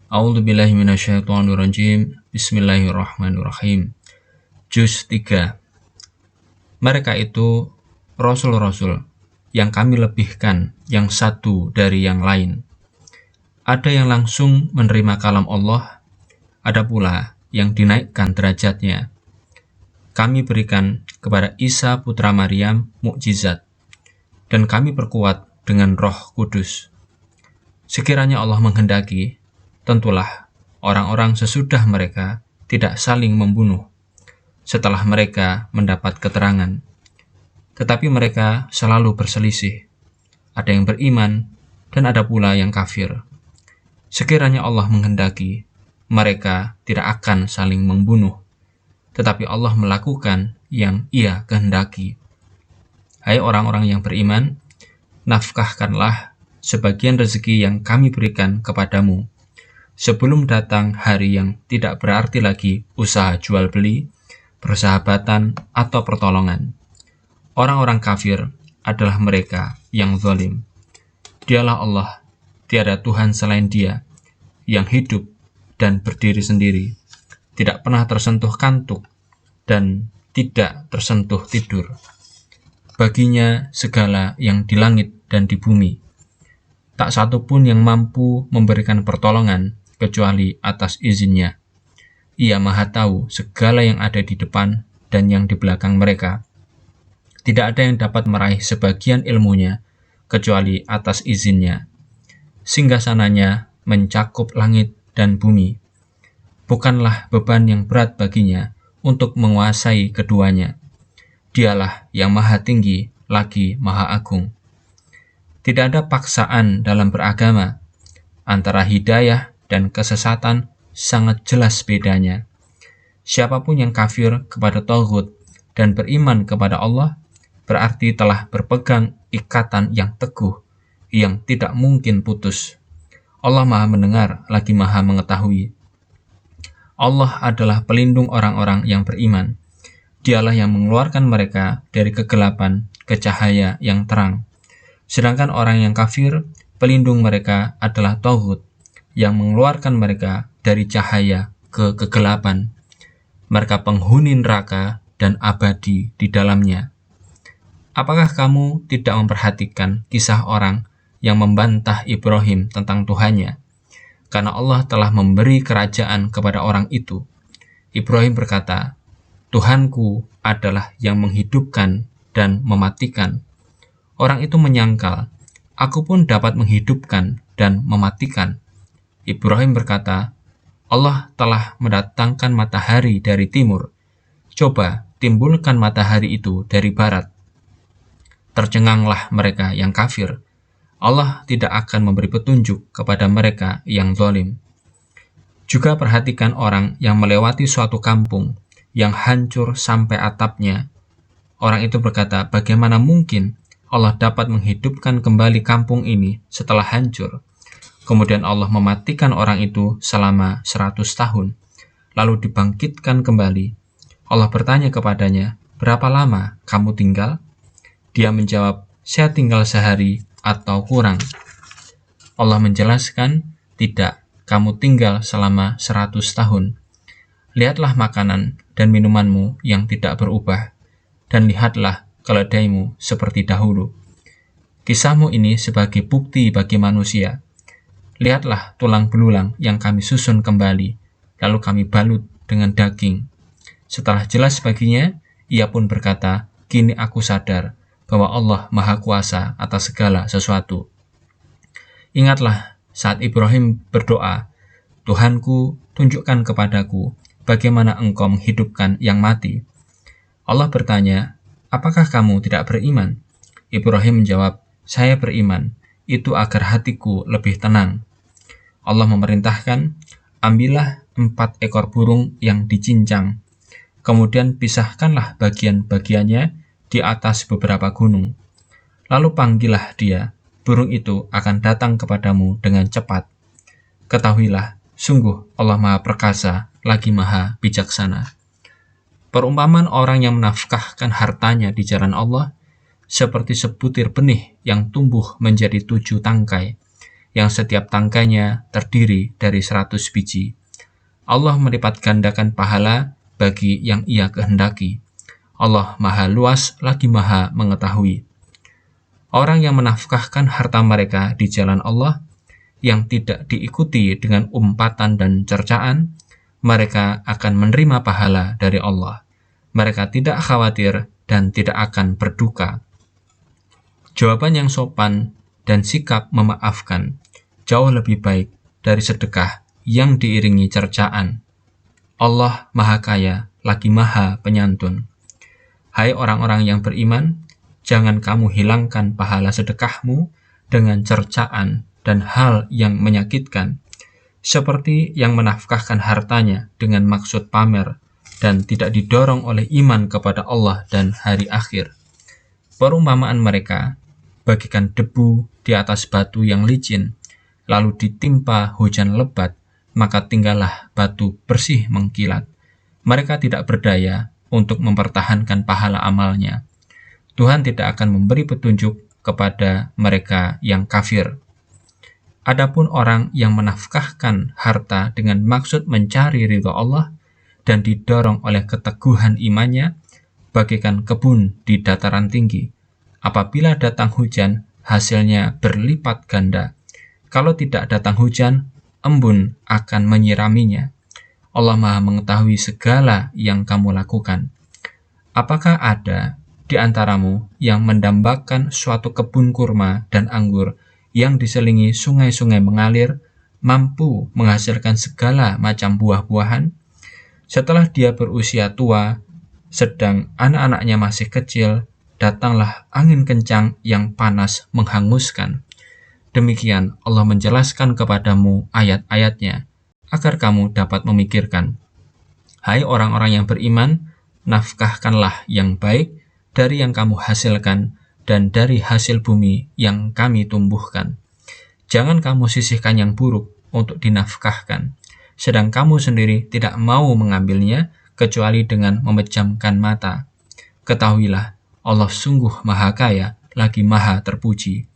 A'udzubillahi minasyaitonirrajim. Bismillahirrahmanirrahim. Juz 3. Mereka itu rasul-rasul yang kami lebihkan yang satu dari yang lain. Ada yang langsung menerima kalam Allah, ada pula yang dinaikkan derajatnya. Kami berikan kepada Isa putra Maryam mukjizat, dan kami perkuat dengan Roh Kudus. Sekiranya Allah menghendaki, tentulah orang-orang sesudah mereka tidak saling membunuh setelah mereka mendapat keterangan. Tetapi mereka selalu berselisih. Ada yang beriman dan ada pula yang kafir. Sekiranya Allah menghendaki, mereka tidak akan saling membunuh. Tetapi Allah melakukan yang Ia kehendaki. Hai orang-orang yang beriman, nafkahkanlah sebagian rezeki yang kami berikan kepadamu, sebelum datang hari yang tidak berarti lagi usaha jual beli, persahabatan, atau pertolongan. Orang-orang kafir adalah mereka yang zalim. Dialah Allah, tiada Tuhan selain Dia, yang hidup dan berdiri sendiri, tidak pernah tersentuh kantuk, dan tidak tersentuh tidur. Baginya segala yang di langit dan di bumi. Tak satu pun yang mampu memberikan pertolongan kecuali atas izinnya. Ia Maha Tahu segala yang ada di depan dan yang di belakang mereka. Tidak ada yang dapat meraih sebagian ilmunya kecuali atas izinnya. Singgasananya mencakup langit dan bumi. Bukanlah beban yang berat baginya untuk menguasai keduanya. Dialah yang Maha Tinggi lagi Maha Agung. Tidak ada paksaan dalam beragama. Antara hidayah dan kesesatan sangat jelas bedanya. Siapapun yang kafir kepada Taghut dan beriman kepada Allah, berarti telah berpegang ikatan yang teguh, yang tidak mungkin putus. Allah Maha Mendengar lagi Maha Mengetahui. Allah adalah pelindung orang-orang yang beriman. Dialah yang mengeluarkan mereka dari kegelapan ke cahaya yang terang. Sedangkan orang yang kafir, pelindung mereka adalah Taghut, yang mengeluarkan mereka dari cahaya ke kegelapan. Mereka penghuni neraka dan abadi di dalamnya. Apakah kamu tidak memperhatikan kisah orang yang membantah Ibrahim tentang Tuhannya? Karena Allah telah memberi kerajaan kepada orang itu. Ibrahim berkata, Tuhanku adalah yang menghidupkan dan mematikan. Orang itu menyangkal, aku pun dapat menghidupkan dan mematikan. Ibrahim berkata, Allah telah mendatangkan matahari dari timur. Coba timbulkan matahari itu dari barat. Tercenganglah mereka yang kafir. Allah tidak akan memberi petunjuk kepada mereka yang zalim. Juga perhatikan orang yang melewati suatu kampung yang hancur sampai atapnya. Orang itu berkata, bagaimana mungkin Allah dapat menghidupkan kembali kampung ini setelah hancur? Kemudian Allah mematikan orang itu selama 100 tahun, lalu dibangkitkan kembali. Allah bertanya kepadanya, berapa lama kamu tinggal? Dia menjawab, saya tinggal sehari atau kurang. Allah menjelaskan, tidak, kamu tinggal selama 100 tahun. Lihatlah makanan dan minumanmu yang tidak berubah, dan lihatlah keledaimu seperti dahulu. Kisahmu ini sebagai bukti bagi manusia. Lihatlah tulang belulang yang kami susun kembali, lalu kami balut dengan daging. Setelah jelas baginya, ia pun berkata, kini aku sadar bahwa Allah Maha Kuasa atas segala sesuatu. Ingatlah saat Ibrahim berdoa, Tuhanku, tunjukkan kepadaku bagaimana engkau menghidupkan yang mati. Allah bertanya, apakah kamu tidak beriman? Ibrahim menjawab, saya beriman, itu agar hatiku lebih tenang. Allah memerintahkan, ambillah 4 ekor burung yang dicincang, kemudian pisahkanlah bagian-bagiannya di atas beberapa gunung. Lalu panggillah dia, burung itu akan datang kepadamu dengan cepat. Ketahuilah, sungguh Allah Maha Perkasa, lagi Maha Bijaksana. Perumpamaan orang yang menafkahkan hartanya di jalan Allah seperti sebutir benih yang tumbuh menjadi 7 tangkai, yang setiap tangkainya terdiri dari 100 biji. Allah melipat gandakan pahala bagi yang Ia kehendaki. Allah Maha Luas lagi Maha Mengetahui. Orang yang menafkahkan harta mereka di jalan Allah, yang tidak diikuti dengan umpatan dan cercaan, mereka akan menerima pahala dari Allah. Mereka tidak khawatir dan tidak akan berduka. Jawaban yang sopan dan sikap memaafkan jauh lebih baik dari sedekah yang diiringi cercaan. Allah Maha Kaya lagi Maha Penyantun. Hai orang-orang yang beriman, jangan kamu hilangkan pahala sedekahmu dengan cercaan dan hal yang menyakitkan, seperti yang menafkahkan hartanya dengan maksud pamer dan tidak didorong oleh iman kepada Allah dan hari akhir. Perumpamaan mereka bagikan debu di atas batu yang licin, lalu ditimpa hujan lebat, maka tinggallah batu bersih mengkilat. Mereka tidak berdaya untuk mempertahankan pahala amalnya. Tuhan tidak akan memberi petunjuk kepada mereka yang kafir. Adapun orang yang menafkahkan harta dengan maksud mencari ridha Allah dan didorong oleh keteguhan imannya, bagaikan kebun di dataran tinggi. Apabila datang hujan, hasilnya berlipat ganda. Kalau tidak datang hujan, embun akan menyiraminya. Allah Maha Mengetahui segala yang kamu lakukan. Apakah ada di antaramu yang mendambakan suatu kebun kurma dan anggur yang diselingi sungai-sungai mengalir, mampu menghasilkan segala macam buah-buahan? Setelah dia berusia tua, sedang anak-anaknya masih kecil, datanglah angin kencang yang panas menghanguskan. Demikian Allah menjelaskan kepadamu ayat-ayatnya, agar kamu dapat memikirkan. Hai orang-orang yang beriman, nafkahkanlah yang baik dari yang kamu hasilkan dan dari hasil bumi yang kami tumbuhkan. Jangan kamu sisihkan yang buruk untuk dinafkahkan, sedang kamu sendiri tidak mau mengambilnya kecuali dengan memejamkan mata. Ketahuilah, Allah sungguh Maha Kaya, lagi Maha Terpuji.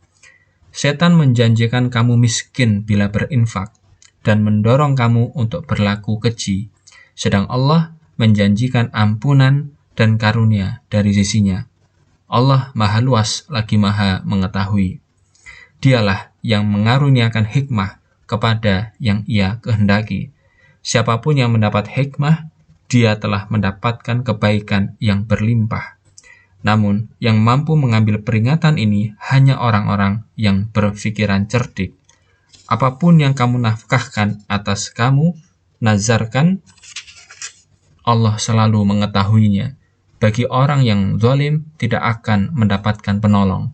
Setan menjanjikan kamu miskin bila berinfak dan mendorong kamu untuk berlaku keji, sedang Allah menjanjikan ampunan dan karunia dari sisinya. Allah Maha Luas lagi Maha Mengetahui. Dialah yang mengaruniakan hikmah kepada yang Ia kehendaki. Siapapun yang mendapat hikmah, dia telah mendapatkan kebaikan yang berlimpah. Namun, yang mampu mengambil peringatan ini hanya orang-orang yang berpikiran cerdik. Apapun yang kamu nafkahkan atas kamu, nazarkan, Allah selalu mengetahuinya. Bagi orang yang zalim tidak akan mendapatkan penolong.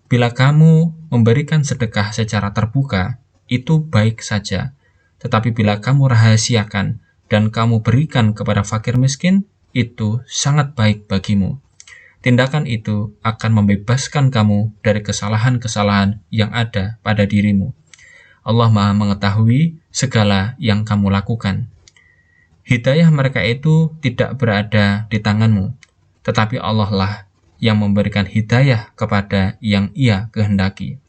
Bila kamu memberikan sedekah secara terbuka, itu baik saja. Tetapi bila kamu rahasiakan dan kamu berikan kepada fakir miskin, itu sangat baik bagimu. Tindakan itu akan membebaskan kamu dari kesalahan-kesalahan yang ada pada dirimu. Allah Maha Mengetahui segala yang kamu lakukan. Hidayah mereka itu tidak berada di tanganmu, tetapi Allah lah yang memberikan hidayah kepada yang Ia kehendaki.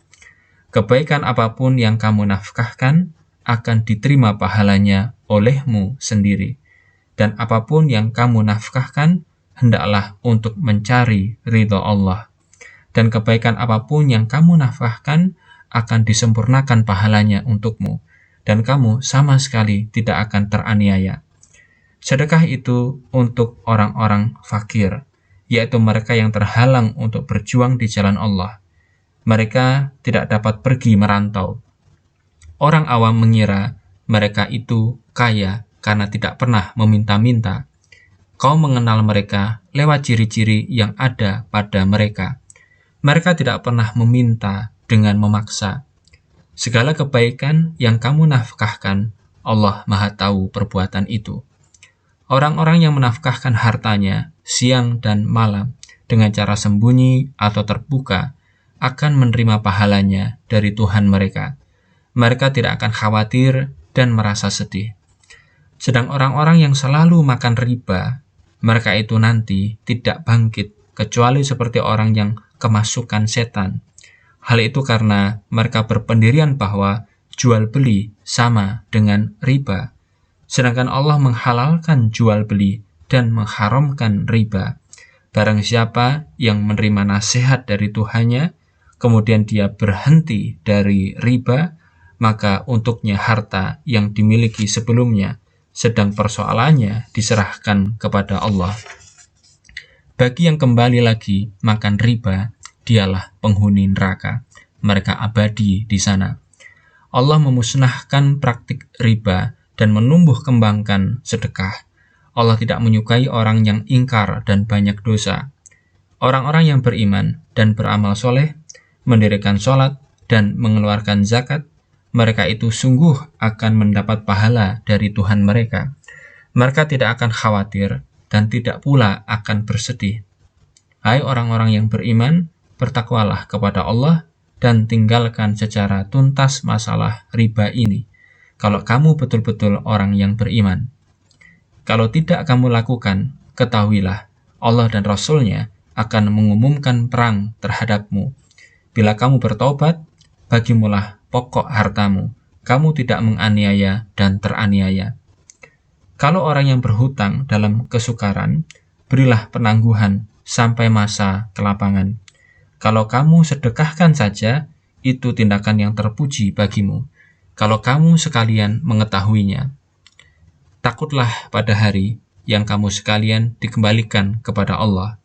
Kebaikan apapun yang kamu nafkahkan akan diterima pahalanya olehmu sendiri, dan apapun yang kamu nafkahkan hendaklah untuk mencari ridha Allah. Dan kebaikan apapun yang kamu nafkahkan akan disempurnakan pahalanya untukmu, dan kamu sama sekali tidak akan teraniaya. Sedekah itu untuk orang-orang fakir, yaitu mereka yang terhalang untuk berjuang di jalan Allah. Mereka tidak dapat pergi merantau. Orang awam mengira mereka itu kaya karena tidak pernah meminta-minta. Kau mengenal mereka lewat ciri-ciri yang ada pada mereka. Mereka tidak pernah meminta dengan memaksa. Segala kebaikan yang kamu nafkahkan, Allah Maha Tahu perbuatan itu. Orang-orang yang menafkahkan hartanya siang dan malam dengan cara sembunyi atau terbuka akan menerima pahalanya dari Tuhan mereka. Mereka tidak akan khawatir dan merasa sedih. Sedang orang-orang yang selalu makan riba, mereka itu nanti tidak bangkit kecuali seperti orang yang kemasukan setan. Hal itu karena mereka berpendirian bahwa jual beli sama dengan riba. Sedangkan Allah menghalalkan jual beli dan mengharamkan riba. Barang siapa yang menerima nasihat dari Tuhannya, kemudian dia berhenti dari riba, maka untuknya harta yang dimiliki sebelumnya, sedang persoalannya diserahkan kepada Allah. Bagi yang kembali lagi makan riba, dialah penghuni neraka. Mereka abadi di sana. Allah memusnahkan praktik riba dan menumbuh kembangkan sedekah. Allah tidak menyukai orang yang ingkar dan banyak dosa. Orang-orang yang beriman dan beramal soleh, mendirikan sholat dan mengeluarkan zakat, mereka itu sungguh akan mendapat pahala dari Tuhan mereka. Mereka tidak akan khawatir dan tidak pula akan bersedih. Hai orang-orang yang beriman, bertakwalah kepada Allah dan tinggalkan secara tuntas masalah riba ini. Kalau kamu betul-betul orang yang beriman. Kalau tidak kamu lakukan, ketahuilah Allah dan Rasul-Nya akan mengumumkan perang terhadapmu. Bila kamu bertobat, bagimulah pokok hartamu. Kamu tidak menganiaya dan teraniaya. Kalau orang yang berhutang dalam kesukaran, berilah penangguhan sampai masa kelapangan. Kalau kamu sedekahkan saja, itu tindakan yang terpuji bagimu. Kalau kamu sekalian mengetahuinya. Takutlah pada hari yang kamu sekalian dikembalikan kepada Allah.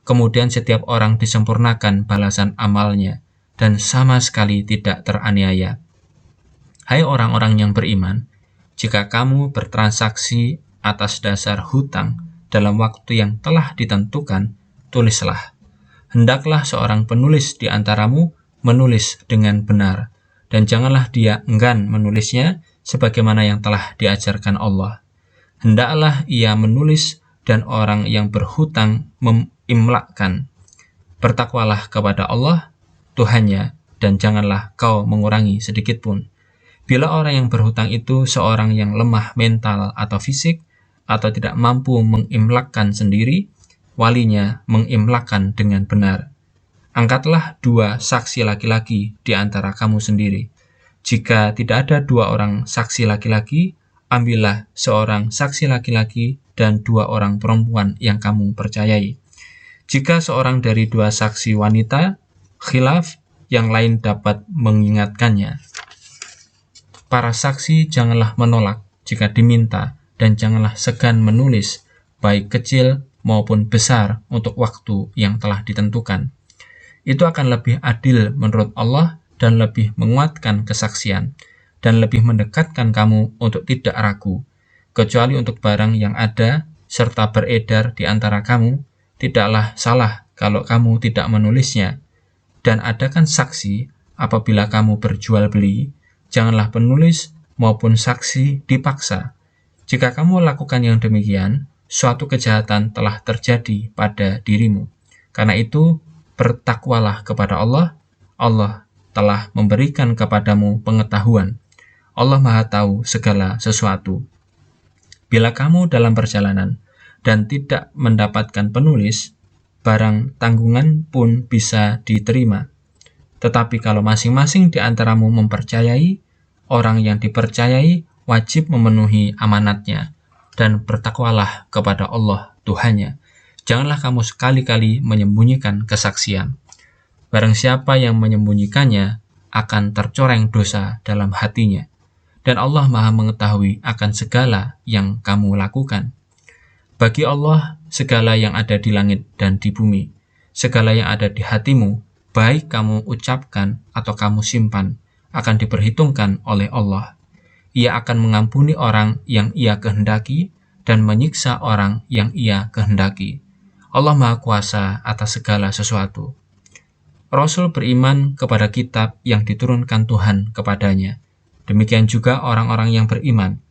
Kemudian setiap orang disempurnakan balasan amalnya dan sama sekali tidak teraniaya. Hai orang-orang yang beriman, jika kamu bertransaksi atas dasar hutang dalam waktu yang telah ditentukan, tulislah. Hendaklah seorang penulis di antaramu menulis dengan benar, dan janganlah dia enggan menulisnya sebagaimana yang telah diajarkan Allah. Hendaklah ia menulis dan orang yang berhutang mengimlakkan. Bertakwalah kepada Allah, Tuhannya, dan janganlah kau mengurangi sedikit pun. Bila orang yang berhutang itu seorang yang lemah mental atau fisik, atau tidak mampu mengimlakkan sendiri, walinya mengimlakkan dengan benar. Angkatlah 2 saksi laki-laki di antara kamu sendiri. Jika tidak ada 2 orang saksi laki-laki, ambillah seorang saksi laki-laki dan 2 orang perempuan yang kamu percayai. Jika seorang dari 2 saksi wanita khilaf, yang lain dapat mengingatkannya. Para saksi janganlah menolak jika diminta, dan janganlah segan menulis, baik kecil maupun besar, untuk waktu yang telah ditentukan. Itu akan lebih adil menurut Allah dan lebih menguatkan kesaksian, dan lebih mendekatkan kamu untuk tidak ragu. Kecuali untuk barang yang ada serta beredar di antara kamu, tidaklah salah kalau kamu tidak menulisnya. Dan adakan saksi apabila kamu berjual beli, janganlah penulis maupun saksi dipaksa. Jika kamu lakukan yang demikian, suatu kejahatan telah terjadi pada dirimu. Karena itu, bertakwalah kepada Allah. Allah telah memberikan kepadamu pengetahuan. Allah Maha Tahu segala sesuatu. Bila kamu dalam perjalanan dan tidak mendapatkan penulis, barang tanggungan pun bisa diterima. Tetapi kalau masing-masing di antaramu mempercayai, orang yang dipercayai wajib memenuhi amanatnya, dan bertakwalah kepada Allah Tuhannya. Janganlah kamu sekali-kali menyembunyikan kesaksian. Barang siapa yang menyembunyikannya akan tercoreng dosa dalam hatinya, dan Allah Maha mengetahui akan segala yang kamu lakukan. Bagi Allah, segala yang ada di langit dan di bumi, segala yang ada di hatimu, baik kamu ucapkan atau kamu simpan, akan diperhitungkan oleh Allah. Ia akan mengampuni orang yang Ia kehendaki dan menyiksa orang yang Ia kehendaki. Allah Maha Kuasa atas segala sesuatu. Rasul beriman kepada kitab yang diturunkan Tuhan kepadanya. Demikian juga orang-orang yang beriman.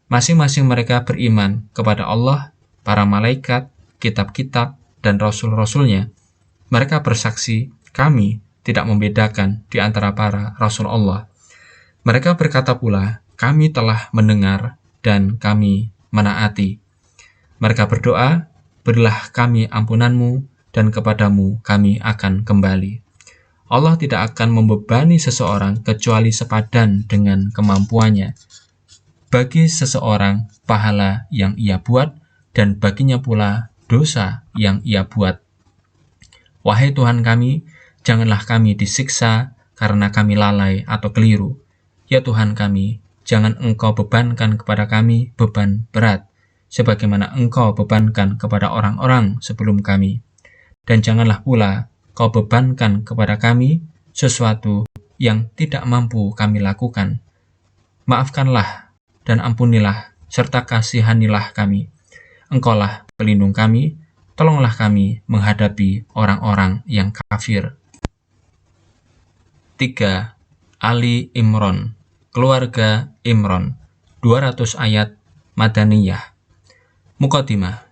Masing-masing mereka beriman kepada Allah, para malaikat, kitab-kitab, dan rasul-rasulnya. Mereka bersaksi, kami tidak membedakan di antara para rasul Allah. Mereka berkata pula, kami telah mendengar dan kami menaati. Mereka berdoa, berilah kami ampunanmu dan kepadamu kami akan kembali. Allah tidak akan membebani seseorang kecuali sepadan dengan kemampuannya. Bagi seseorang pahala yang ia buat, dan baginya pula dosa yang ia buat. Wahai Tuhan kami, janganlah kami disiksa karena kami lalai atau keliru. Ya Tuhan kami, jangan Engkau bebankan kepada kami beban berat, sebagaimana Engkau bebankan kepada orang-orang sebelum kami. Dan janganlah pula Kau bebankan kepada kami sesuatu yang tidak mampu kami lakukan. Maafkanlah dan ampunilah, serta kasihanilah kami. Engkaulah pelindung kami, tolonglah kami menghadapi orang-orang yang kafir. 3. Ali Imran, keluarga Imran, 200 ayat Madaniyah. Muqaddimah.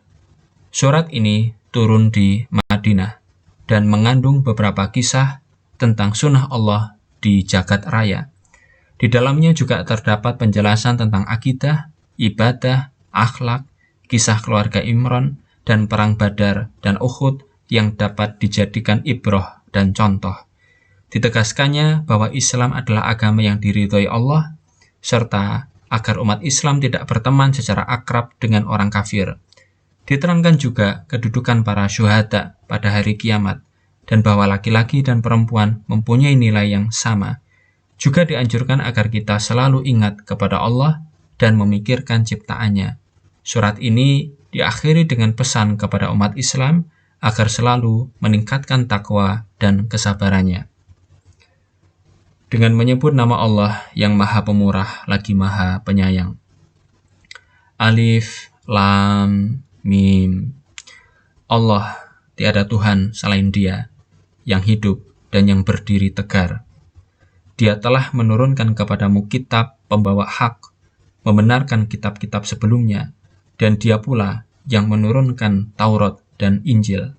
Surat ini turun di Madinah dan mengandung beberapa kisah tentang sunnah Allah di jagat raya. Di dalamnya juga terdapat penjelasan tentang akidah, ibadah, akhlak, kisah keluarga Imran, dan perang Badar dan Uhud yang dapat dijadikan ibroh dan contoh. Ditegaskannya bahwa Islam adalah agama yang diridhoi Allah, serta agar umat Islam tidak berteman secara akrab dengan orang kafir. Diterangkan juga kedudukan para syuhada pada hari kiamat, dan bahwa laki-laki dan perempuan mempunyai nilai yang sama. Juga dianjurkan agar kita selalu ingat kepada Allah dan memikirkan ciptaannya. Surat ini diakhiri dengan pesan kepada umat Islam agar selalu meningkatkan takwa dan kesabarannya. Dengan menyebut nama Allah yang Maha Pemurah lagi Maha Penyayang. Alif, Lam, Mim. Allah, tiada Tuhan selain Dia, yang hidup dan yang berdiri tegar. Dia telah menurunkan kepadamu kitab pembawa hak, membenarkan kitab-kitab sebelumnya, dan Dia pula yang menurunkan Taurat dan Injil.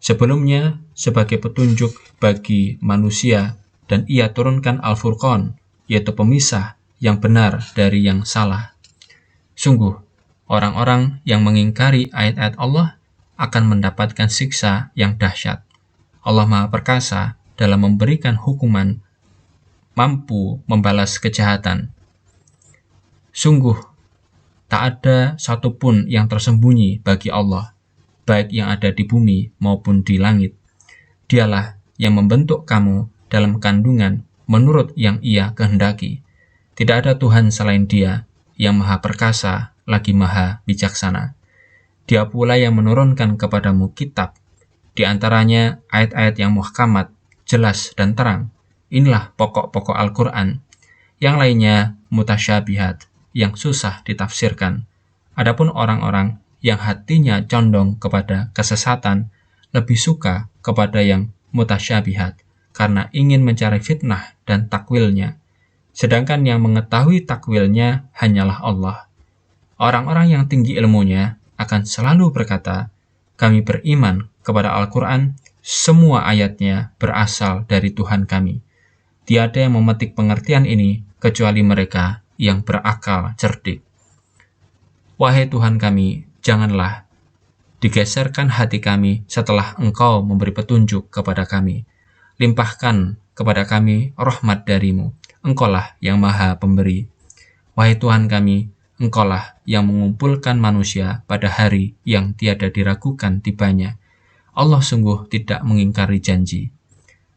Sebelumnya sebagai petunjuk bagi manusia, dan Ia turunkan Al-Furqan, yaitu pemisah yang benar dari yang salah. Sungguh, orang-orang yang mengingkari ayat-ayat Allah akan mendapatkan siksa yang dahsyat. Allah Maha Perkasa dalam memberikan hukuman, mampu membalas kejahatan. Sungguh, tak ada satupun yang tersembunyi bagi Allah, baik yang ada di bumi maupun di langit. Dialah yang membentuk kamu dalam kandungan menurut yang Ia kehendaki. Tidak ada Tuhan selain Dia, yang Maha Perkasa lagi Maha Bijaksana. Dia pula yang menurunkan kepadamu kitab, di antaranya ayat-ayat yang muhkamat, jelas dan terang. Inilah pokok-pokok Al-Quran. Yang lainnya mutasyabihat, yang susah ditafsirkan. Adapun orang-orang yang hatinya condong kepada kesesatan, lebih suka kepada yang mutasyabihat, karena ingin mencari fitnah dan takwilnya. Sedangkan yang mengetahui takwilnya hanyalah Allah. Orang-orang yang tinggi ilmunya akan selalu berkata, kami beriman kepada Al-Quran, semua ayatnya berasal dari Tuhan kami. Tiada yang memetik pengertian ini kecuali mereka yang berakal cerdik. Wahai Tuhan kami, janganlah digeserkan hati kami setelah Engkau memberi petunjuk kepada kami. Limpahkan kepada kami rahmat darimu, Engkaulah yang Maha Pemberi. Wahai Tuhan kami, Engkaulah yang mengumpulkan manusia pada hari yang tiada diragukan tibanya. Allah sungguh tidak mengingkari janji.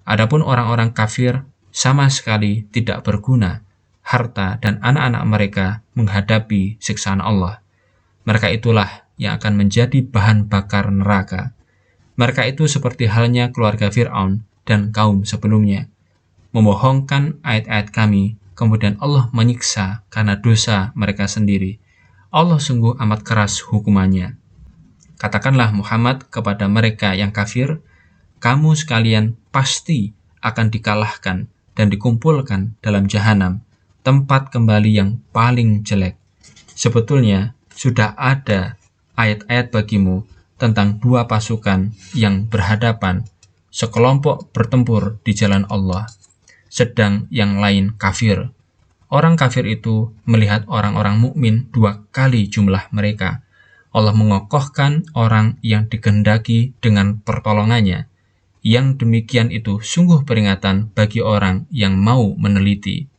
Adapun orang-orang kafir sama sekali tidak berguna, harta dan anak-anak mereka menghadapi siksaan Allah. Mereka itulah yang akan menjadi bahan bakar neraka. Mereka itu seperti halnya keluarga Fir'aun dan kaum sebelumnya, membohongkan ayat-ayat kami, kemudian Allah menyiksa karena dosa mereka sendiri. Allah sungguh amat keras hukumannya. Katakanlah Muhammad kepada mereka yang kafir, kamu sekalian pasti akan dikalahkan dan dikumpulkan dalam jahanam, tempat kembali yang paling jelek. Sebetulnya sudah ada ayat-ayat bagimu tentang dua pasukan yang berhadapan, sekelompok bertempur di jalan Allah, sedang yang lain kafir. Orang kafir itu melihat orang-orang mukmin 2 kali jumlah mereka. Allah mengokohkan orang yang dikehendaki dengan pertolongannya. Yang demikian itu sungguh peringatan bagi orang yang mau meneliti.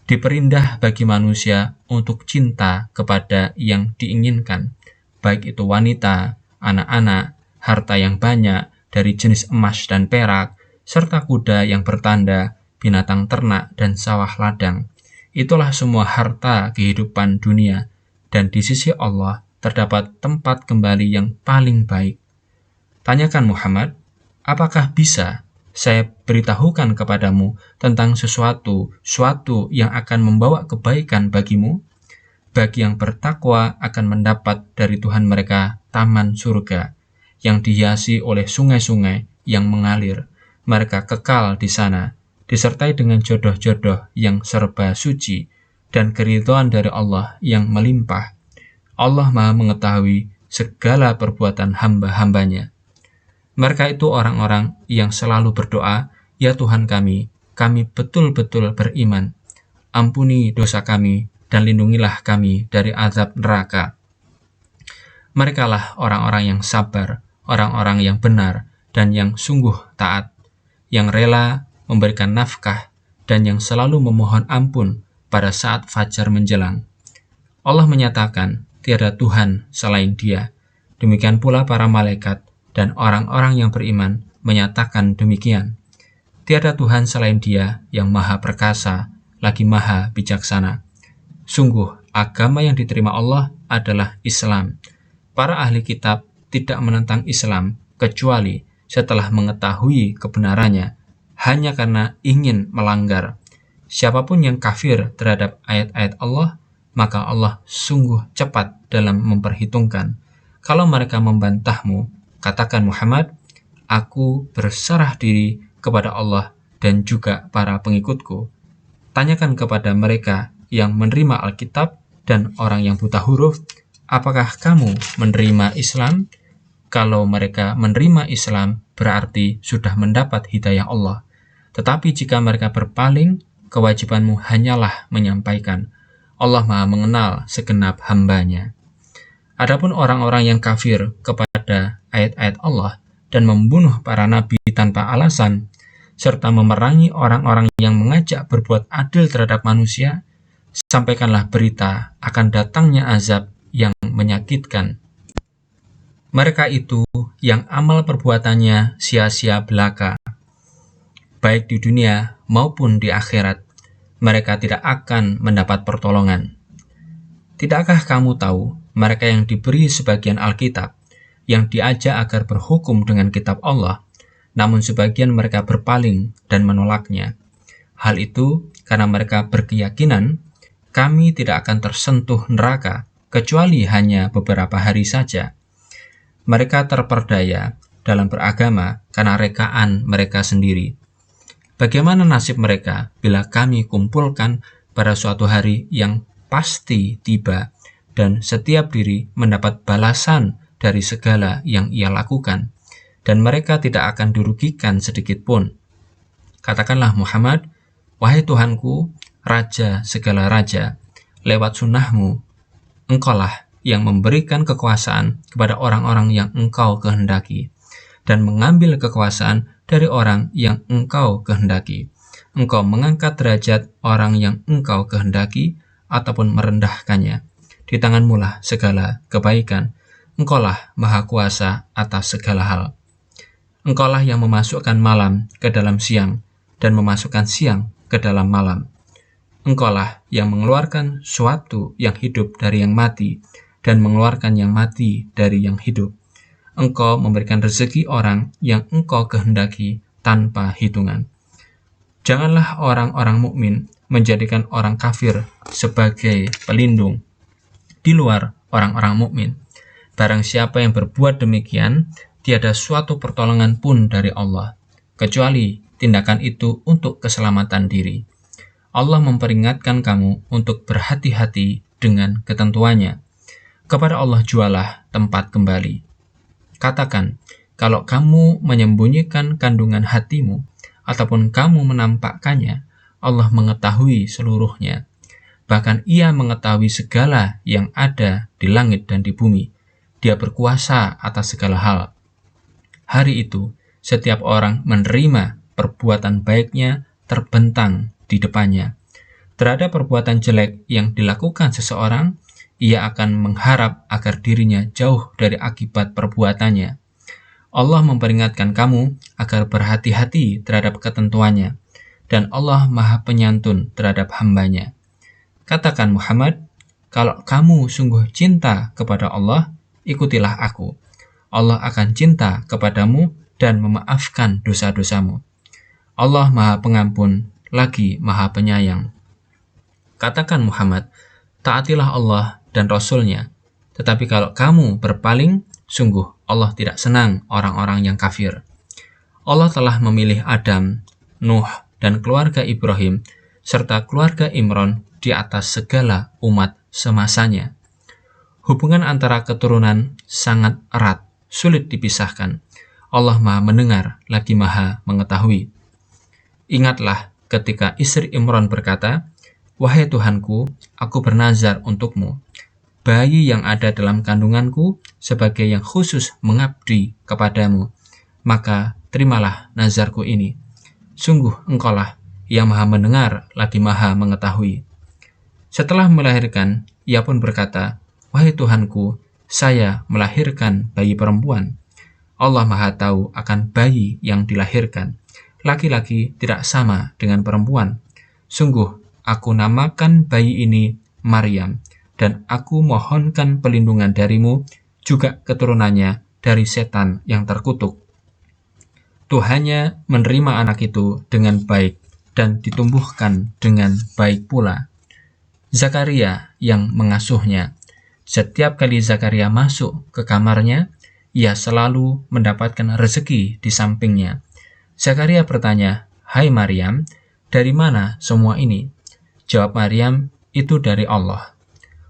Diperindah bagi manusia untuk cinta kepada yang diinginkan, baik itu wanita, anak-anak, harta yang banyak dari jenis emas dan perak, serta kuda yang bertanda, binatang ternak, dan sawah ladang. Itulah semua harta kehidupan dunia, dan di sisi Allah terdapat tempat kembali yang paling baik. Tanyakan Muhammad, apakah bisa saya beritahukan kepadamu tentang sesuatu yang akan membawa kebaikan bagimu? Bagi yang bertakwa akan mendapat dari Tuhan mereka taman surga, yang dihiasi oleh sungai-sungai yang mengalir. Mereka kekal di sana, disertai dengan jodoh-jodoh yang serba suci, dan keridhaan dari Allah yang melimpah. Allah Maha mengetahui segala perbuatan hamba-hambanya. Mereka itu orang-orang yang selalu berdoa, "Ya Tuhan kami betul-betul beriman. Ampuni dosa kami dan lindungilah kami dari azab neraka." Merekalah orang-orang yang sabar, orang-orang yang benar, dan yang sungguh taat, yang rela memberikan nafkah, dan yang selalu memohon ampun pada saat fajar menjelang. Allah menyatakan, tiada Tuhan selain Dia. Demikian pula para malaikat dan orang-orang yang beriman menyatakan demikian. Tiada Tuhan selain Dia yang maha perkasa, lagi maha bijaksana. Sungguh, agama yang diterima Allah adalah Islam. Para ahli kitab tidak menentang Islam kecuali setelah mengetahui kebenarannya, hanya karena ingin melanggar. Siapapun yang kafir terhadap ayat-ayat Allah, maka Allah sungguh cepat dalam memperhitungkan. Kalau mereka membantahmu, katakan Muhammad, aku berserah diri kepada Allah dan juga para pengikutku. Tanyakan kepada mereka yang menerima Alkitab dan orang yang buta huruf, apakah kamu menerima Islam? Kalau mereka menerima Islam, berarti sudah mendapat hidayah Allah. Tetapi jika mereka berpaling, kewajibanmu hanyalah menyampaikan. Allah Maha mengenal segenap hambanya. Adapun orang-orang yang kafir kepada ayat-ayat Allah dan membunuh para nabi tanpa alasan, serta memerangi orang-orang yang mengajak berbuat adil terhadap manusia, sampaikanlah berita akan datangnya azab yang menyakitkan. Mereka itu yang amal perbuatannya sia-sia belaka, baik di dunia maupun di akhirat. Mereka tidak akan mendapat pertolongan. Tidakkah kamu tahu, mereka yang diberi sebagian Alkitab, yang diajak agar berhukum dengan kitab Allah, namun sebagian mereka berpaling dan menolaknya. Hal itu karena mereka berkeyakinan, kami tidak akan tersentuh neraka, kecuali hanya beberapa hari saja. Mereka terperdaya dalam beragama karena rekaan mereka sendiri. Bagaimana nasib mereka bila kami kumpulkan pada suatu hari yang pasti tiba, dan setiap diri mendapat balasan dari segala yang ia lakukan, dan mereka tidak akan dirugikan sedikit pun. Katakanlah Muhammad, wahai Tuhanku, Raja segala raja, lewat sunnahmu, Engkaulah yang memberikan kekuasaan kepada orang-orang yang Engkau kehendaki, dan mengambil kekuasaan dari orang yang Engkau kehendaki. Engkau mengangkat derajat orang yang Engkau kehendaki, ataupun merendahkannya. Di tanganmu-lah segala kebaikan. Engkaulah maha kuasa atas segala hal. Engkaulah yang memasukkan malam ke dalam siang, dan memasukkan siang ke dalam malam. Engkaulah yang mengeluarkan suatu yang hidup dari yang mati, dan mengeluarkan yang mati dari yang hidup. Engkau memberikan rezeki orang yang Engkau kehendaki tanpa hitungan. Janganlah orang-orang mukmin menjadikan orang kafir sebagai pelindung di luar orang-orang mukmin. Barang siapa yang berbuat demikian, tiada suatu pertolongan pun dari Allah, kecuali tindakan itu untuk keselamatan diri. Allah memperingatkan kamu untuk berhati-hati dengan ketentuannya. Kepada Allah jualah tempat kembali. Katakan, kalau kamu menyembunyikan kandungan hatimu, ataupun kamu menampakkannya, Allah mengetahui seluruhnya. Bahkan Ia mengetahui segala yang ada di langit dan di bumi. Dia berkuasa atas segala hal. Hari itu, setiap orang menerima perbuatan baiknya terbentang di depannya. Terhadap perbuatan jelek yang dilakukan seseorang, ia akan mengharap agar dirinya jauh dari akibat perbuatannya. Allah memperingatkan kamu agar berhati-hati terhadap ketentuannya, dan Allah Maha Penyantun terhadap hambanya. Katakan Muhammad, kalau kamu sungguh cinta kepada Allah, ikutilah aku. Allah akan cinta kepadamu dan memaafkan dosa-dosamu. Allah Maha Pengampun, lagi Maha Penyayang. Katakan Muhammad, taatilah Allah dan Rasul-Nya. Tetapi kalau kamu berpaling, sungguh Allah tidak senang orang-orang yang kafir. Allah telah memilih Adam, Nuh, dan keluarga Ibrahim, serta keluarga Imran di atas segala umat semasanya. Hubungan antara keturunan sangat erat, sulit dipisahkan. Allah Maha mendengar, lagi Maha mengetahui. Ingatlah ketika istri Imran berkata, "Wahai Tuhanku, aku bernazar untukmu, bayi yang ada dalam kandunganku sebagai yang khusus mengabdi kepadamu, maka terimalah nazarku ini. Sungguh engkaulah yang Maha mendengar lagi Maha mengetahui." Setelah melahirkan, ia pun berkata, "Wahai Tuhanku, saya melahirkan bayi perempuan." Allah Maha tahu akan bayi yang dilahirkan. Laki-laki tidak sama dengan perempuan. Sungguh, aku namakan bayi ini Maryam, dan aku mohonkan pelindungan darimu, juga keturunannya dari setan yang terkutuk. Tuhannya menerima anak itu dengan baik dan ditumbuhkan dengan baik pula. Zakaria yang mengasuhnya. Setiap kali Zakaria masuk ke kamarnya, ia selalu mendapatkan rezeki di sampingnya. Zakaria bertanya, "Hai Maryam, dari mana semua ini?" Jawab Maryam, "Itu dari Allah.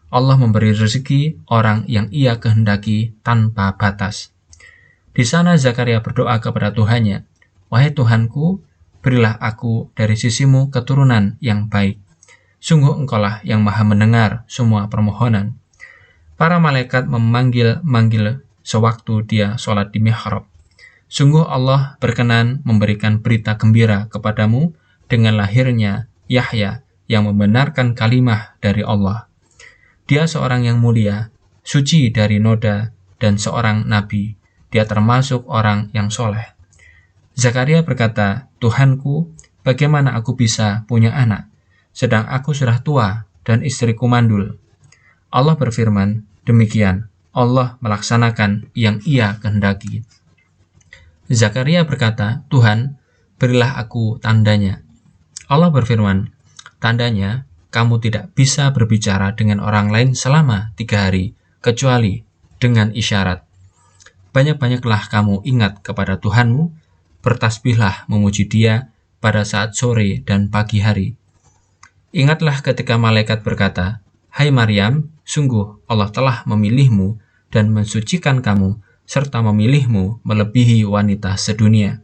Allah memberi rezeki orang yang ia kehendaki tanpa batas." Di sana Zakaria berdoa kepada Tuhannya, "Wahai Tuhanku, berilah aku dari sisimu keturunan yang baik. Sungguh engkaulah yang Maha mendengar semua permohonan." Para malaikat memanggil-manggil sewaktu dia sholat di mihrab. Sungguh Allah berkenan memberikan berita gembira kepadamu dengan lahirnya Yahya yang membenarkan kalimah dari Allah. Dia seorang yang mulia, suci dari noda, dan seorang nabi. Dia termasuk orang yang soleh. Zakaria berkata, "Tuhanku, bagaimana aku bisa punya anak, sedang aku sudah tua dan istriku mandul?" Allah berfirman, "Demikian, Allah melaksanakan yang ia kehendaki." Zakaria berkata, "Tuhan, berilah aku tandanya." Allah berfirman, "Tandanya, kamu tidak bisa berbicara dengan orang lain selama 3 hari, kecuali dengan isyarat. Banyak-banyaklah kamu ingat kepada Tuhanmu, bertasbihlah memuji Dia pada saat sore dan pagi hari. Ingatlah ketika malaikat berkata, 'Hai Maryam, sungguh Allah telah memilihmu dan mensucikan kamu, serta memilihmu melebihi wanita sedunia.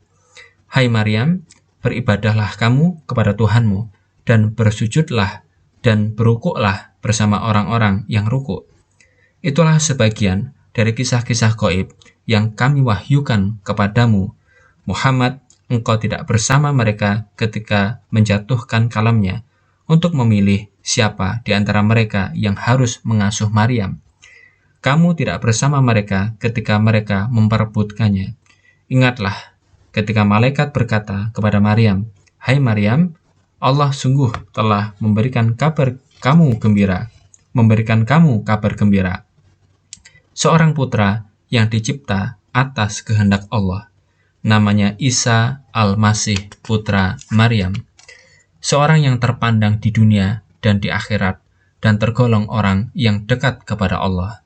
Hai Maryam, beribadahlah kamu kepada Tuhanmu, dan bersujudlah dan berukuklah bersama orang-orang yang rukuk.' Itulah sebagian dari kisah-kisah gaib yang kami wahyukan kepadamu. Muhammad, engkau tidak bersama mereka ketika menjatuhkan kalamnya untuk memilih siapa di antara mereka yang harus mengasuh Maryam. Kamu tidak bersama mereka ketika mereka memperebutkannya. Ingatlah ketika malaikat berkata kepada Maryam, 'Hai Maryam, Allah sungguh telah memberikan kabar kamu kabar gembira. Seorang putra yang dicipta atas kehendak Allah. Namanya Isa Al-Masih, putra Maryam. Seorang yang terpandang di dunia dan di akhirat, dan tergolong orang yang dekat kepada Allah.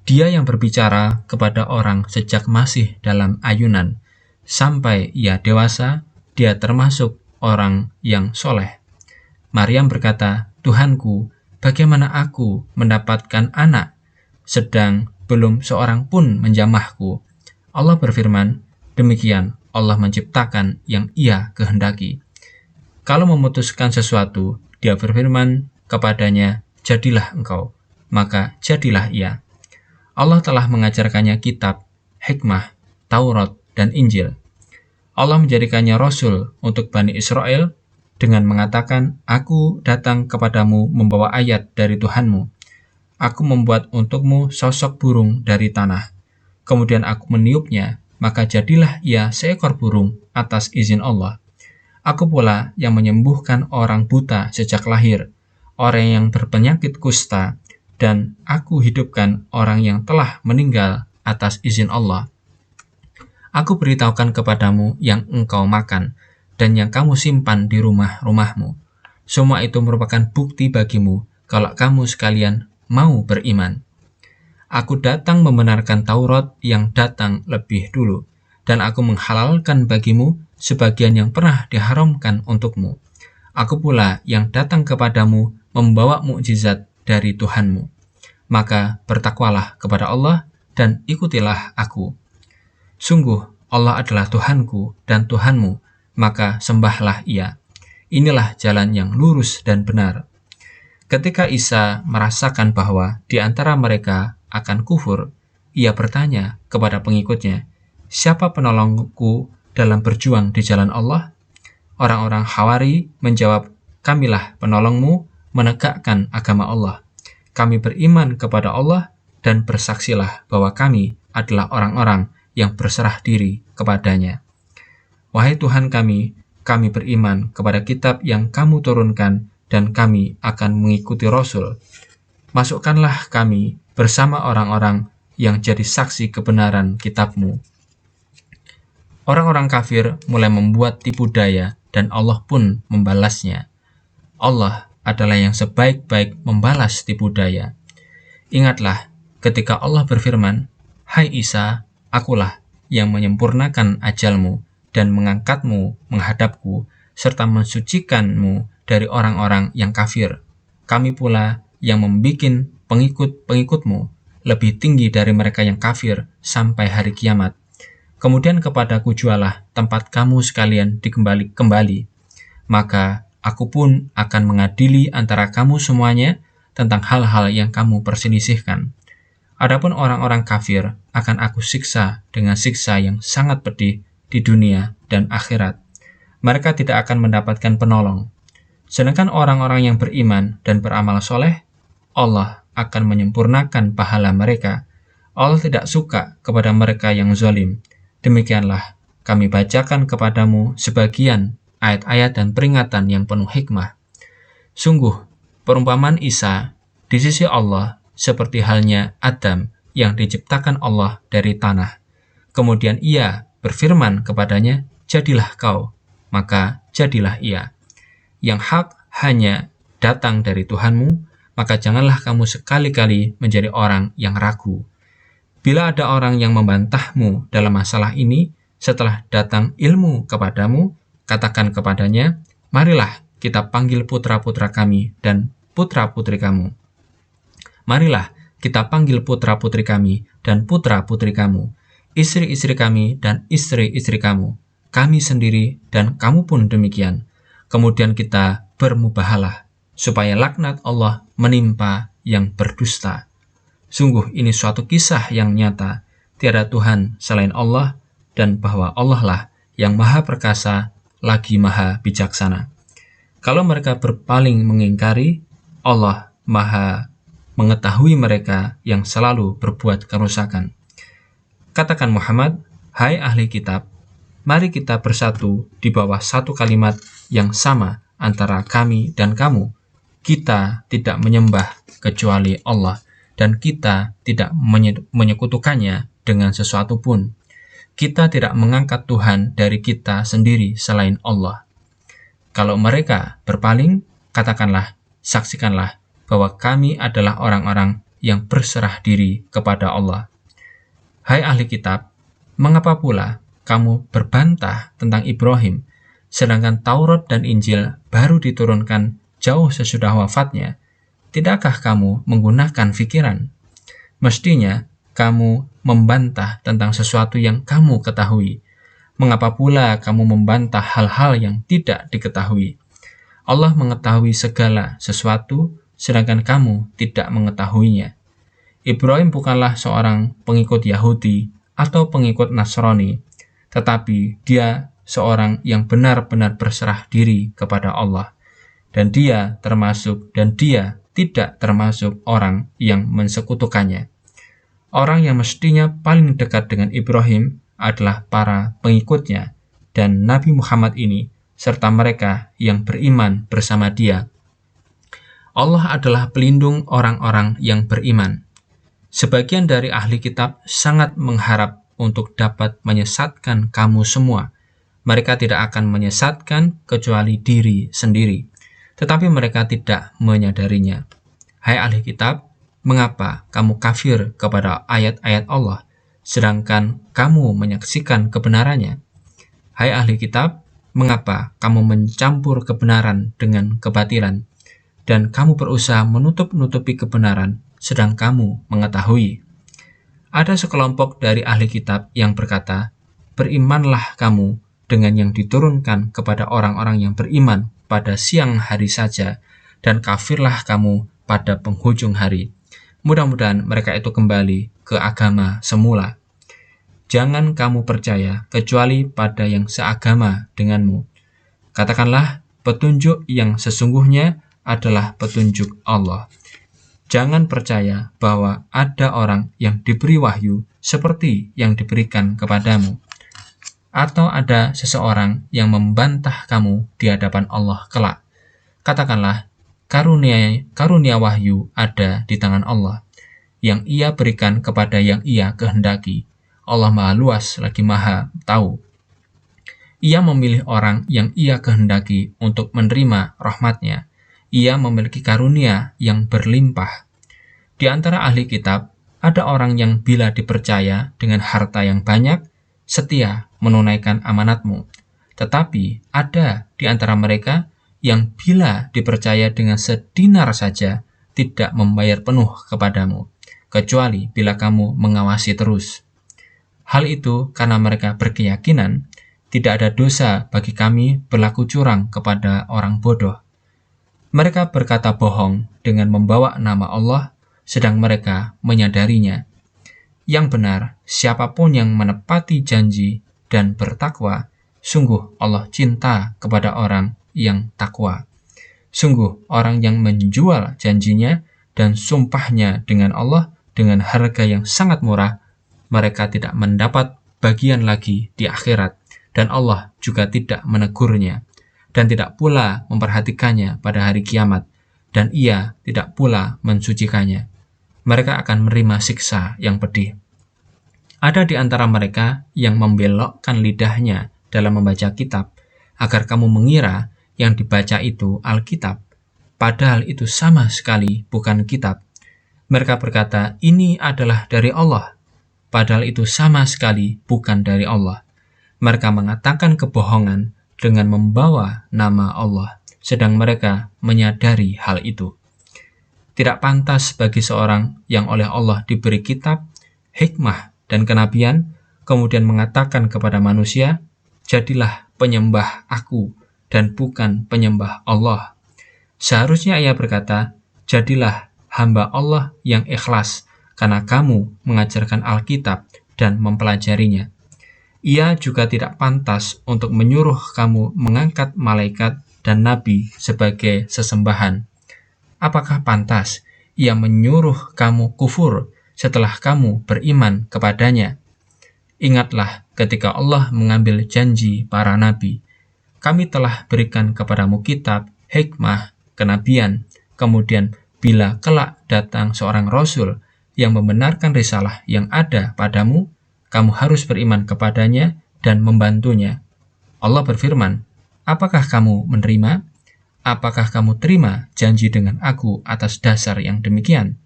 Dia yang berbicara kepada orang sejak masih dalam ayunan, sampai ia dewasa, dia termasuk orang yang soleh. Maryam berkata, 'Tuhanku, bagaimana aku mendapatkan anak, sedang belum seorang pun menjamahku?' Allah berfirman, 'Demikian Allah menciptakan yang ia kehendaki. Kalau memutuskan sesuatu, dia berfirman kepadanya, jadilah engkau, maka jadilah ia.' Allah telah mengajarkannya kitab, hikmah, Taurat, dan Injil. Allah menjadikannya Rasul untuk Bani Israel dengan mengatakan, "Aku datang kepadamu membawa ayat dari Tuhanmu. Aku membuat untukmu sosok burung dari tanah. Kemudian aku meniupnya, maka jadilah ia seekor burung atas izin Allah. Aku pula yang menyembuhkan orang buta sejak lahir, orang yang berpenyakit kusta, dan aku hidupkan orang yang telah meninggal atas izin Allah. Aku beritahukan kepadamu yang engkau makan, dan yang kamu simpan di rumah-rumahmu. Semua itu merupakan bukti bagimu kalau kamu sekalian mau beriman. Aku datang membenarkan Taurat yang datang lebih dulu, dan aku menghalalkan bagimu sebagian yang pernah diharamkan untukmu. Aku pula yang datang kepadamu membawa mukjizat dari Tuhanmu. Maka bertakwalah kepada Allah dan ikutilah aku. Sungguh, Allah adalah Tuhanku dan Tuhanmu, maka sembahlah Ia. Inilah jalan yang lurus dan benar." Ketika Isa merasakan bahwa di antara mereka akan kufur, ia bertanya kepada pengikutnya, "Siapa penolongku dalam berjuang di jalan Allah?" Orang-orang Hawari menjawab, "Kamilah penolongmu menegakkan agama Allah. Kami beriman kepada Allah dan bersaksilah bahwa kami adalah orang-orang yang berserah diri kepadanya. Wahai Tuhan kami beriman kepada kitab yang kamu turunkan dan kami akan mengikuti Rasul. Masukkanlah kami bersama orang-orang yang jadi saksi kebenaran kitab-Mu." Orang-orang kafir mulai membuat tipu daya dan Allah pun membalasnya. Allah adalah yang sebaik-baik membalas tipu daya. Ingatlah ketika Allah berfirman, "Hai Isa, Akulah yang menyempurnakan ajalmu dan mengangkatmu menghadapku, serta mensucikanmu dari orang-orang yang kafir. Kami pula yang membikin pengikut-pengikutmu lebih tinggi dari mereka yang kafir sampai hari kiamat. Kemudian kepadaku jualah tempat kamu sekalian kembali. Maka aku pun akan mengadili antara kamu semuanya tentang hal-hal yang kamu perselisihkan. Adapun orang-orang kafir akan aku siksa dengan siksa yang sangat pedih di dunia dan akhirat. Mereka tidak akan mendapatkan penolong. Sedangkan orang-orang yang beriman dan beramal soleh, Allah akan menyempurnakan pahala mereka. Allah tidak suka kepada mereka yang zalim. Demikianlah kami bacakan kepadamu sebagian ayat-ayat dan peringatan yang penuh hikmah. Sungguh, perumpamaan Isa di sisi Allah seperti halnya Adam yang diciptakan Allah dari tanah. Kemudian Ia berfirman kepadanya, "Jadilah kau," maka jadilah ia. Yang hak hanya datang dari Tuhanmu, maka janganlah kamu sekali-kali menjadi orang yang ragu. Bila ada orang yang membantahmu dalam masalah ini, setelah datang ilmu kepadamu, katakan kepadanya, "Marilah kita panggil putra-putra kami dan putra-putri kamu. Marilah kita panggil putra-putri kami dan putra-putri kamu, istri-istri kami dan istri-istri kamu, kami sendiri dan kamu pun demikian. Kemudian kita bermubahalah, supaya laknat Allah menimpa yang berdusta." Sungguh ini suatu kisah yang nyata, tiada Tuhan selain Allah, dan bahwa Allah lah yang maha perkasa lagi maha bijaksana. Kalau mereka berpaling mengingkari, Allah maha mengetahui mereka yang selalu berbuat kerusakan. Katakan Muhammad, "Hai ahli kitab, mari kita bersatu di bawah satu kalimat yang sama antara kami dan kamu. Kita tidak menyembah kecuali Allah, dan kita tidak menyekutukannya dengan sesuatu pun. Kita tidak mengangkat Tuhan dari kita sendiri selain Allah." Kalau mereka berpaling, katakanlah, saksikanlah bahwa kami adalah orang-orang yang berserah diri kepada Allah. Hai ahli kitab, mengapa pula kamu berbantah tentang Ibrahim, sedangkan Taurat dan Injil baru diturunkan jauh sesudah wafatnya? Tidakkah kamu menggunakan pikiran? Mestinya kamu membantah tentang sesuatu yang kamu ketahui. Mengapa pula kamu membantah hal-hal yang tidak diketahui? Allah mengetahui segala sesuatu, sedangkan kamu tidak mengetahuinya. Ibrahim bukanlah seorang pengikut Yahudi atau pengikut Nasrani, tetapi dia seorang yang benar-benar berserah diri kepada Allah, dan dia tidak termasuk orang yang mensekutukannya. Orang yang mestinya paling dekat dengan Ibrahim adalah para pengikutnya dan Nabi Muhammad ini, serta mereka yang beriman bersama dia. Allah adalah pelindung orang-orang yang beriman. Sebagian dari ahli kitab sangat mengharap untuk dapat menyesatkan kamu semua. Mereka tidak akan menyesatkan kecuali diri sendiri, tetapi mereka tidak menyadarinya. Hai ahli kitab, mengapa kamu kafir kepada ayat-ayat Allah, sedangkan kamu menyaksikan kebenarannya? Hai ahli kitab, mengapa kamu mencampur kebenaran dengan kebatilan, dan kamu berusaha menutup-nutupi kebenaran, sedang kamu mengetahui? Ada sekelompok dari ahli kitab yang berkata, berimanlah kamu dengan yang diturunkan kepada orang-orang yang beriman pada siang hari saja, dan kafirlah kamu pada penghujung hari. Mudah-mudahan mereka itu kembali ke agama semula. Jangan kamu percaya kecuali pada yang seagama denganmu. Katakanlah, petunjuk yang sesungguhnya adalah petunjuk Allah. Jangan percaya bahwa ada orang yang diberi wahyu seperti yang diberikan kepadamu, atau ada seseorang yang membantah kamu di hadapan Allah kelak. Katakanlah, karunia wahyu ada di tangan Allah, yang Ia berikan kepada yang Ia kehendaki. Allah Maha Luas lagi Maha Tahu. Ia memilih orang yang Ia kehendaki untuk menerima rahmat-Nya. Ia memiliki karunia yang berlimpah. Di antara ahli kitab, ada orang yang bila dipercaya dengan harta yang banyak, setia menunaikan amanatmu. Tetapi ada di antara mereka yang bila dipercaya dengan sedinar saja, tidak membayar penuh kepadamu, kecuali bila kamu mengawasi terus. Hal itu karena mereka berkeyakinan, tidak ada dosa bagi kami berlaku curang kepada orang bodoh. Mereka berkata bohong dengan membawa nama Allah, sedang mereka menyadarinya. Yang benar, siapapun yang menepati janji dan bertakwa, sungguh Allah cinta kepada orang yang takwa. Sungguh orang yang menjual janjinya dan sumpahnya dengan Allah dengan harga yang sangat murah, mereka tidak mendapat bagian lagi di akhirat, dan Allah juga tidak menegurnya, dan tidak pula memperhatikannya pada hari kiamat, dan Ia tidak pula mensucikannya. Mereka akan menerima siksa yang pedih. Ada di antara mereka yang membelokkan lidahnya dalam membaca kitab, agar kamu mengira yang dibaca itu Alkitab, padahal itu sama sekali bukan kitab. Mereka berkata, ini adalah dari Allah, padahal itu sama sekali bukan dari Allah. Mereka mengatakan kebohongan dengan membawa nama Allah, sedang mereka menyadari hal itu. Tidak pantas bagi seorang yang oleh Allah diberi kitab, hikmah, dan kenabian, kemudian mengatakan kepada manusia, jadilah penyembah aku dan bukan penyembah Allah. Seharusnya ia berkata, jadilah hamba Allah yang ikhlas, karena kamu mengajarkan Alkitab dan mempelajarinya. Ia juga tidak pantas untuk menyuruh kamu mengangkat malaikat dan nabi sebagai sesembahan. Apakah pantas ia menyuruh kamu kufur setelah kamu beriman kepadanya? Ingatlah ketika Allah mengambil janji para nabi. Kami telah berikan kepadamu kitab, hikmah, kenabian. Kemudian bila kelak datang seorang rasul yang membenarkan risalah yang ada padamu, kamu harus beriman kepadanya dan membantunya. Allah berfirman, apakah kamu menerima? Apakah kamu terima janji dengan aku atas dasar yang demikian?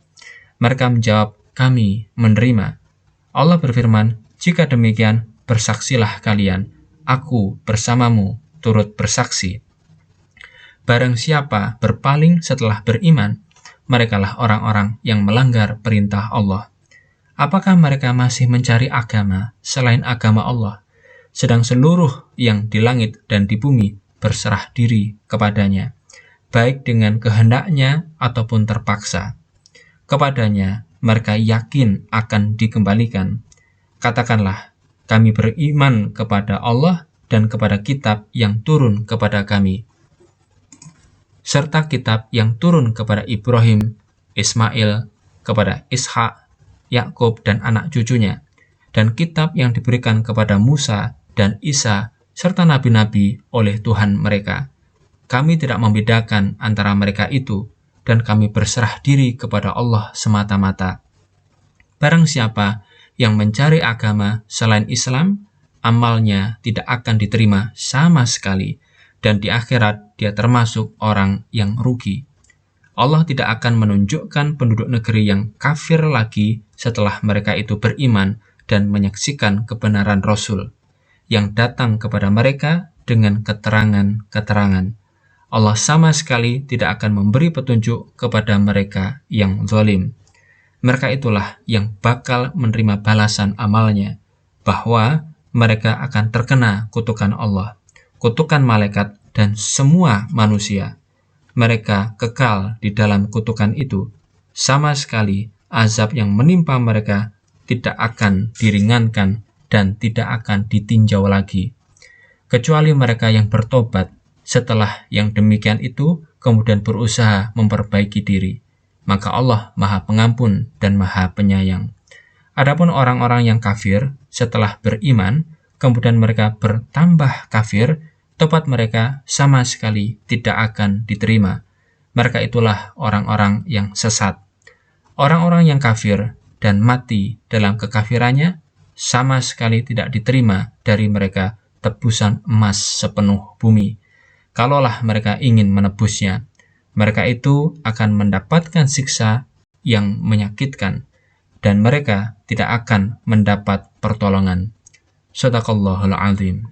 Mereka menjawab, kami menerima. Allah berfirman, jika demikian, bersaksilah kalian, aku bersamamu turut bersaksi. Barang siapa berpaling setelah beriman, merekalah orang-orang yang melanggar perintah Allah. Apakah mereka masih mencari agama selain agama Allah, sedang seluruh yang di langit dan di bumi berserah diri kepadanya, baik dengan kehendaknya ataupun terpaksa. Kepadanya mereka yakin akan dikembalikan. Katakanlah, kami beriman kepada Allah dan kepada kitab yang turun kepada kami, serta kitab yang turun kepada Ibrahim, Ismail, kepada Ishak, Yakub dan anak cucunya, dan kitab yang diberikan kepada Musa dan Isa, serta nabi-nabi oleh Tuhan mereka. Kami tidak membedakan antara mereka itu, dan kami berserah diri kepada Allah semata-mata. Barang siapa yang mencari agama selain Islam, amalnya tidak akan diterima sama sekali, dan di akhirat dia termasuk orang yang rugi. Allah tidak akan menunjukkan penduduk negeri yang kafir lagi setelah mereka itu beriman dan menyaksikan kebenaran Rasul yang datang kepada mereka dengan keterangan-keterangan. Allah sama sekali tidak akan memberi petunjuk kepada mereka yang zalim. Mereka itulah yang bakal menerima balasan amalnya, bahwa mereka akan terkena kutukan Allah, kutukan malaikat, dan semua manusia. Mereka kekal di dalam kutukan itu. Sama sekali azab yang menimpa mereka tidak akan diringankan dan tidak akan ditinjau lagi, kecuali mereka yang bertobat setelah yang demikian itu kemudian berusaha memperbaiki diri. Maka Allah Maha Pengampun dan Maha Penyayang. Adapun orang-orang yang kafir setelah beriman, kemudian mereka bertambah kafir, tobat mereka sama sekali tidak akan diterima. Mereka itulah orang-orang yang sesat. Orang-orang yang kafir dan mati dalam kekafirannya, sama sekali tidak diterima dari mereka tebusan emas sepenuh bumi. Kalaulah mereka ingin menebusnya, mereka itu akan mendapatkan siksa yang menyakitkan, dan mereka tidak akan mendapat pertolongan. Shadaqallahul Azim.